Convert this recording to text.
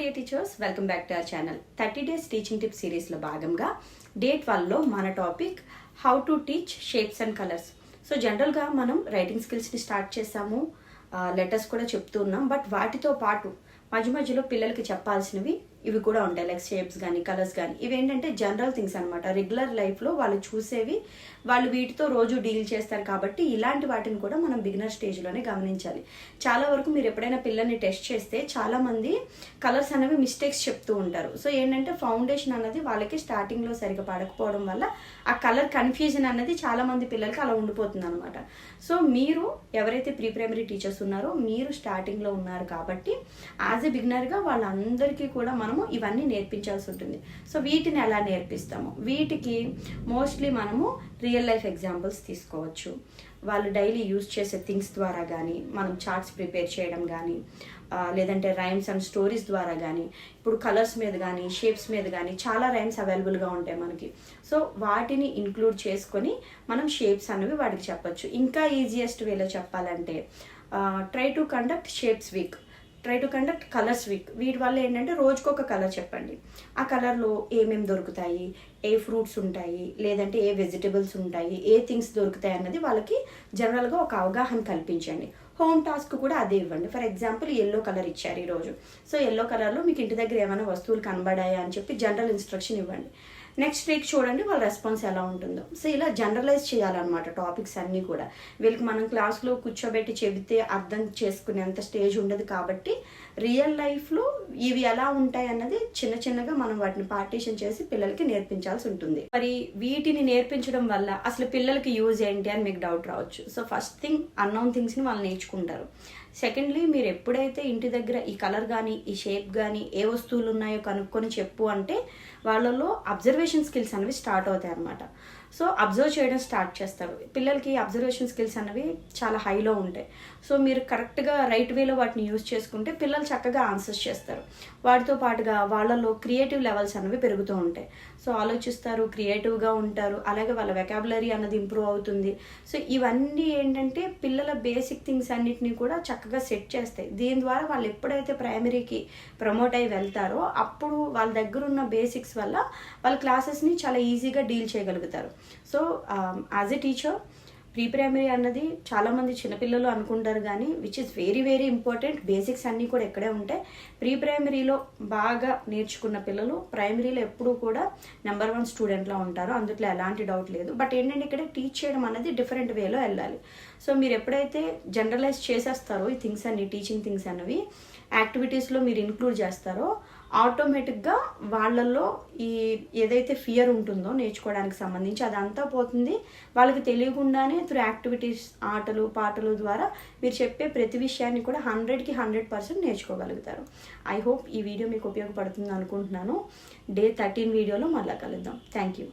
Dear teachers, welcome back to our channel. 30 days teaching tip సిరీస్లో భాగంగా day 12లో మన topic how to teach shapes and colours. So జనరల్గా మనం writing స్కిల్స్ని start చేసాము, లెటర్స్ కూడా చెప్తూ ఉన్నాం. బట్ వాటితో పాటు మధ్య మధ్యలో పిల్లలకి చెప్పాల్సినవి ఇవి కూడా ఉంటాయి, లైక్ షేప్స్ కానీ కలర్స్ కానీ. ఇవి ఏంటంటే జనరల్ థింగ్స్ అనమాట. రెగ్యులర్ లైఫ్లో వాళ్ళు చూసేవి, వాళ్ళు వీటితో రోజు డీల్ చేస్తారు కాబట్టి ఇలాంటి వాటిని కూడా మనం బిగినర్ స్టేజ్లోనే గమనించాలి. చాలా వరకు మీరు ఎప్పుడైనా పిల్లల్ని టెస్ట్ చేస్తే చాలామంది కలర్స్ అనేవి మిస్టేక్స్ చెప్తూ ఉంటారు. సో ఏంటంటే ఫౌండేషన్ అన్నది వాళ్ళకి స్టార్టింగ్లో సరిగా పడకపోవడం వల్ల ఆ కలర్ కన్ఫ్యూజన్ అన్నది చాలామంది పిల్లలకి అలా ఉండిపోతుంది అనమాట. సో మీరు ఎవరైతే ప్రీ ప్రైమరీ టీచర్స్ ఉన్నారో మీరు స్టార్టింగ్లో ఉన్నారు కాబట్టి యాజ్ ఎ బిగినర్గా వాళ్ళందరికీ కూడా మనము ఇవన్నీ నేర్పించాల్సి ఉంటుంది. సో వీటిని ఎలా నేర్పిస్తాము? వీటికి మోస్ట్లీ మనము రియల్ లైఫ్ ఎగ్జాంపుల్స్ తీసుకోవచ్చు. వాళ్ళు డైలీ యూజ్ చేసే థింగ్స్ ద్వారా కానీ, మనం చార్ట్స్ ప్రిపేర్ చేయడం కానీ, లేదంటే రైమ్స్ అండ్ స్టోరీస్ ద్వారా కానీ, ఇప్పుడు కలర్స్ మీద కానీ షేప్స్ మీద కానీ చాలా రైమ్స్ అవైలబుల్గా ఉంటాయి మనకి. సో వాటిని ఇంక్లూడ్ చేసుకొని మనం షేప్స్ అనేవి వాటికి చెప్పచ్చు. ఇంకా ఈజియెస్ట్ వేలో చెప్పాలంటే try to conduct shapes week, try to conduct colours week. వీటి వల్ల ఏంటంటే రోజుకొక కలర్ చెప్పండి. ఆ కలర్లో ఏమేమి దొరుకుతాయి, ఏ ఫ్రూట్స్ ఉంటాయి, లేదంటే ఏ వెజిటబుల్స్ ఉంటాయి, ఏ థింగ్స్ దొరుకుతాయి అన్నది వాళ్ళకి జనరల్గా ఒక అవగాహన కల్పించండి. హోమ్ టాస్క్ కూడా అదే ఇవ్వండి. ఫర్ ఎగ్జాంపుల్ ఎల్లో కలర్ ఇచ్చారు ఈరోజు. సో ఎల్లో కలర్లో మీకు ఇంటి దగ్గర ఏమైనా వస్తువులు కనబడాయా అని చెప్పి జనరల్ ఇన్స్ట్రక్షన్ ఇవ్వండి. నెక్స్ట్ వీక్ చూడండి వాళ్ళ రెస్పాన్స్ ఎలా ఉంటుందో. సో ఇలా జనరలైజ్ చేయాలన్నమాట టాపిక్స్ అన్నీ కూడా. వీళ్ళకి మనం క్లాస్లో కూర్చోబెట్టి చెబితే అర్థం చేసుకునేంత స్టేజ్ ఉండదు కాబట్టి రియల్ లైఫ్లో ఇవి ఎలా ఉంటాయి అన్నది చిన్న చిన్నగా మనం వాటిని పార్టీషన్ చేసి పిల్లలకి నేర్పించాల్సి ఉంటుంది. మరి వీటిని నేర్పించడం వల్ల అసలు పిల్లలకి యూజ్ ఏంటి అని మీకు డౌట్ రావచ్చు. సో ఫస్ట్ థింగ్ అన్నోన్ థింగ్స్ని వాళ్ళు నేర్చుకుంటారు. సెకండ్లీ, మీరు ఎప్పుడైతే ఇంటి దగ్గర ఈ కలర్ కానీ ఈ షేప్ కానీ ఏ వస్తువులు ఉన్నాయో కనుక్కొని చెప్పు అంటే వాళ్ళలో అబ్జర్వేషన్ స్కిల్స్ అనేవి స్టార్ట్ అవుతాయి అన్నమాట. సో అబ్జర్వ్ చేయడం స్టార్ట్ చేస్తారు. పిల్లలకి అబ్జర్వేషన్ స్కిల్స్ అనేవి చాలా హైలో ఉంటాయి. సో మీరు కరెక్ట్గా రైట్ వేలో వాటిని యూజ్ చేసుకుంటే పిల్లలు చక్కగా ఆన్సర్స్ చేస్తారు. వాటితో పాటుగా వాళ్ళలో క్రియేటివ్ లెవెల్స్ అనేవి పెరుగుతూ ఉంటాయి. సో ఆలోచిస్తారు, క్రియేటివ్గా ఉంటారు, అలాగే వాళ్ళ వెకాబులరీ అన్నది ఇంప్రూవ్ అవుతుంది. సో ఇవన్నీ ఏంటంటే పిల్లల బేసిక్ థింగ్స్ అన్నిటినీ కూడా చక్కగా సెట్ చేస్తాయి. దీని ద్వారా వాళ్ళు ఎప్పుడైతే ప్రైమరీకి ప్రమోట్ అయ్యి వెళ్తారో అప్పుడు వాళ్ళ దగ్గర ఉన్న బేసిక్స్ వల్ల వాళ్ళ క్లాసెస్ని చాలా ఈజీగా డీల్ చేయగలుగుతారు. So as a teacher pre primary అన్నది చాలామంది చిన్నపిల్లలు అనుకుంటారు కానీ which is very very important. Basics అన్నీ కూడా ఇక్కడే ఉంటాయి. ప్రీ ప్రైమరీలో బాగా నేర్చుకున్న పిల్లలు ప్రైమరీలో ఎప్పుడూ కూడా నెంబర్ 1 స్టూడెంట్లా ఉంటారు, అందులో ఎలాంటి డౌట్ లేదు. బట్ ఏంటంటే ఇక్కడ టీచ్ చేయడం అనేది డిఫరెంట్ వేలో వెళ్ళాలి. సో మీరు ఎప్పుడైతే జనరలైజ్ చేసేస్తారో ఈ థింగ్స్ అన్ని, టీచింగ్ థింగ్స్ అనేవి యాక్టివిటీస్లో మీరు ఇంక్లూడ్ చేస్తారో ఆటోమేటిక్గా వాళ్ళల్లో ఈ ఏదైతే ఫియర్ ఉంటుందో నేర్చుకోవడానికి సంబంధించి అదంతా పోతుంది. వాళ్ళకి తెలియకుండానే త్రూ యాక్టివిటీస్, ఆటలు పాటలు ద్వారా మీరు చెప్పే ప్రతి విషయాన్ని కూడా 100కి 100% నేర్చుకోగలుగుతారు. ఐ హోప్ ఈ వీడియో మీకు ఉపయోగపడుతుంది అనుకుంటున్నాను. డే 13 వీడియోలో మళ్ళీ కలుద్దాం. Thank you.